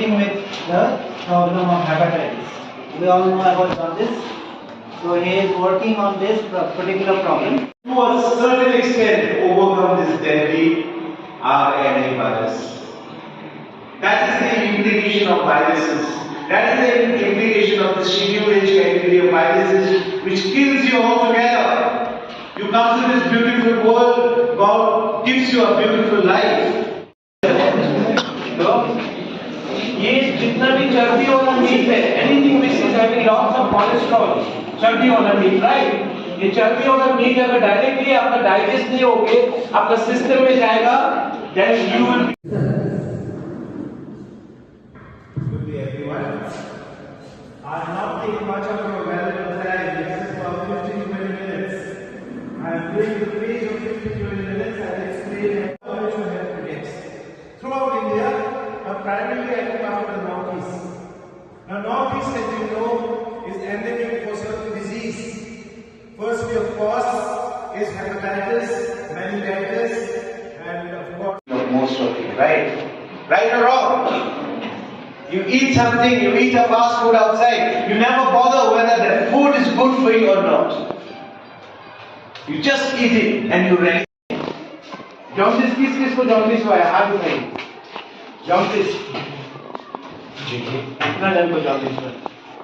dealing with the problem of hepatitis. We all know about jaundice. So he is working on this particular problem. To a certain extent, overcome this deadly RNA virus. That is the implication of viruses. That is the implication of the schedule H category of viruses, which kills you altogether. You come to this beautiful world, God gives you a beautiful life. ये जितना भी चर्बी वाला meet है, anything which is having lots of cholesterol, चर्बी वाला meet, right? ये चर्बी वाला मीट अगर डायरेक्टली आपका डाइजेस्ट नहीं होगे, आपका सिस्टम में जाएगा, then you will. Good day, everyone. I'll not take much of your valuable time. This is for 15-20 minutes. I am doing the page of 15-20 minutes and explain how you should have predicts. Throughout India, but primarily I come after the Northeast. Now, Northeast, as you know, is endemic for certain disease. Firstly, of course, is hepatitis, meningitis, and of course, most of you, right? Right or wrong? You eat something, you eat a fast food outside, you never bother whether that food is good for you or not. You just eat it and you rest. Jaundice किसको jaundice हुआ है? हाथ उठाइए. Jaundice. कितना जन को jaundice हुआ?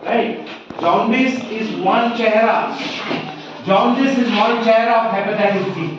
Right? Jaundice is one चेहरा. Jaundice is one चेहरा of hepatitis B.